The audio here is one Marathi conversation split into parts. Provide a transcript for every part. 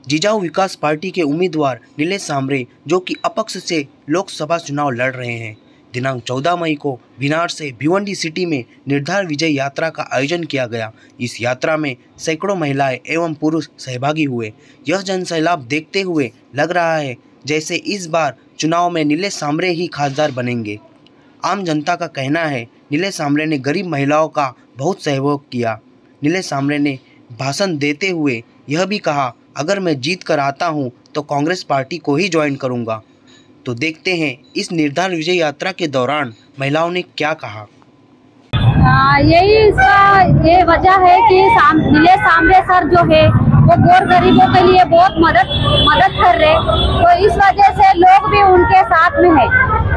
जिजाऊ विकास पार्टी के उम्मीदवार नीलेश सांबरे, जो कि अपक्ष से लोकसभा चुनाव लड़ रहे हैं, दिनांक 14 मई को भिनार से भिवंडी सिटी में निर्धार विजय यात्रा का आयोजन किया गया। इस यात्रा में सैकड़ों महिलाएं एवं पुरुष सहभागी हुए। यह जनसैलाब देखते हुए लग रहा है जैसे इस बार चुनाव में नीलेश सांबरे ही खासदार बनेंगे। आम जनता का कहना है नीलेश सांबरे ने गरीब महिलाओं का बहुत सहयोग किया। नीलेश सांबरे ने भाषण देते हुए यह भी कहा, अगर मैं जीत कर आता हूं तो कांग्रेस पार्टी को ही ज्वाइन करूंगा। तो देखते हैं इस निर्धार विजय यात्रा के दौरान महिलाओं ने क्या कहा। यही इसका ये वजह है कि नीलेश सांबरे सर जो है वो गौर गरीबों के लिए बहुत मदद कर रहे, तो इस वजह से लोग भी उनके साथ में है।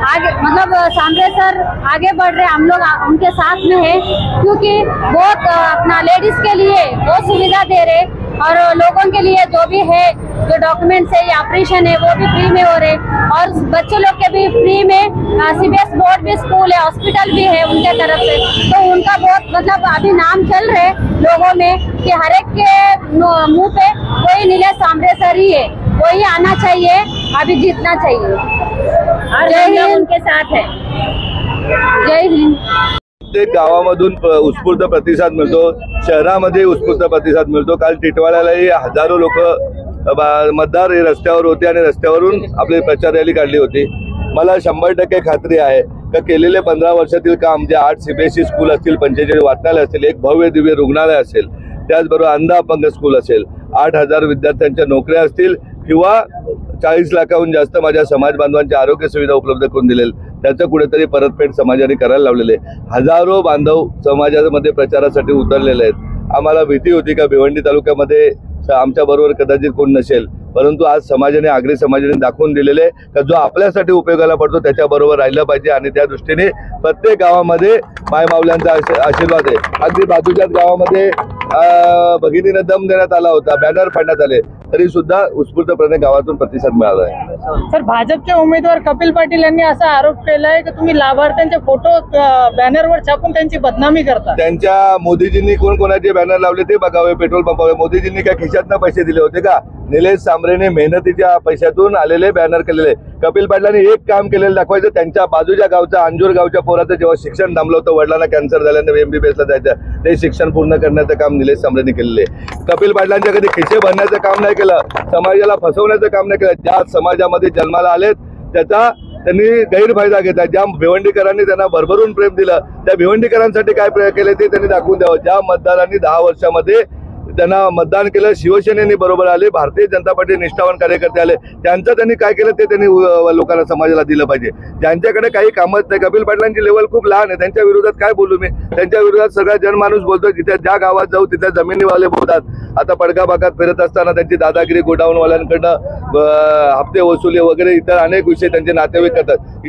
आगे मतलब सांबरे सर आगे बढ़ रहे, हम लोग उनके साथ में है, क्योंकि बहुत अपना लेडीज के लिए बहुत सुविधा दे रहे और लोगों के लिए जो भी है, जो डॉक्यूमेंट्स है या ऑपरेशन है वो भी फ्री में हो रहे, और बच्चों लोग के भी फ्री में CBSE बोर्ड भी स्कूल है, हॉस्पिटल भी है उनके तरफ से। तो उनका बहुत मतलब अभी नाम चल रहे लोगों में कि हर एक के मुंह पे कोई नीलेश सांबरे सर ही है, वही आना चाहिए, अभी जीतना चाहिए। जय हिंद, उनके साथ है। जय हिंद। प्रत्येक गावामधून उत्स्फूर्त प्रतिसाद मिळतो, शहरामध्ये उत्स्फूर्त प्रतिसाद मिळतो। काल टिटवाळ्यालाही हजारो लोक मतदार रस्त्यावर होते आणि रस्त्यावरून आपली प्रचार रॅली काढली होती। मला 100% खात्री आहे का केलेले 15 वर्षातील काम, जे 8 CBSE स्कूल असतील, 45 वाचनालय असतील, एक भव्य दिव्य रुग्णालय असेल, त्याचबरोबर अंध अपंग स्कूल असेल, 8,000 विद्यार्थ्यांच्या नोकऱ्या असतील किंवा 40 लाखाहून जास्त माझ्या समाज बांधवांच्या आरोग्य सुविधा उपलब्ध करून दिलेल, त्याचं कुठेतरी परतफेड समाजाने करायला लावलेले। हजारो बांधव समाजामध्ये प्रचारासाठी उतरलेले आहेत। आम्हाला भीती होती का भिवंडी तालुक्यामध्ये आमच्या बरोबर कदाचित कोण नसेल, परंतु आज समाजाने, आगरी समाजाने दाखवून दिलेले का जो आपल्यासाठी उपयोगाला पडतो त्याच्या बरोबर राहिलं पाहिजे, आणि त्या दृष्टीने प्रत्येक गावामध्ये मायमाऊल्यांचा आशीर्वाद आहे। अगदी बाजूच्याच गावामध्ये भगिनीने दम देण्यात आला होता, बॅनर फाडण्यात आले, तरी सुद्धा उत्स्फूर्तपणे गावातून प्रतिसाद मिळाला आहे। सर, भाजपचे उमेदवार कपिल पाटील यांनी असा आरोप केलाय की तुम्ही लाभार्थ्यांचे फोटो बॅनरवर छापून त्यांची बदनामी करता। त्यांच्या मोदीजींनी कोणकोणाचे बॅनर लावले ते बघावे, पेट्रोल पंपावर मोदीजींनी काय खिशातनं पैसे दिले होते का? निलेश सांबरेने मेहनतीच्या पैशातून आलेले बॅनर केलेले। कपिल पाटलांनी एक काम केलेलं दाखवायचं, त्यांच्या बाजूच्या गावचा अंजूर गावच्या पोराचं जेव्हा शिक्षण थांबलं होतं, वडिलांना कॅन्सर झाल्याने MBBS ला जायचं, ते शिक्षण पूर्ण करण्याचं काम निलेश सांबरेने केलेले। कपिल पाटलांच्या कधी खिसे भरण्याचं काम नाही केलं, समाजाला फसवण्याचं काम नाही केलं। ज्या समाजामध्ये जन्माला आलेत त्याचा त्यांनी गैरफायदा घेतला। ज्या भिवंडीकरांनी त्यांना भरभरून प्रेम दिलं, त्या भिवंडीकरांसाठी काय केले ते त्यांनी दाखवून द्यावं। ज्या मतदारांनी 10 वर्षामध्ये त्यांना मतदान केलं, शिवसेनेने बरोबर आले, भारतीय जनता पार्टी निष्ठावान कार्यकर्ते आले, त्यांचं त्यांनी काय केलं ते त्यांनी लोकांना, समाजाला दिलं पाहिजे। ज्यांच्याकडे काही कामच नाही, कपिल पाटलांची लेवल खूप लहान आहे, त्यांच्या विरोधात काय बोलू मी? त्यांच्या विरोधात सगळा जनमानूस बोलतो, जिथे ज्या गावात जाऊ तिथे जमिनीवाले बोलतात। आता पडगा भागात फिरत असताना त्यांची दादागिरी, गोडाऊनवाल्यांकडनं हप्ते वसुली वगैरे इतर अनेक विषय त्यांचे नातेवाईक करतात।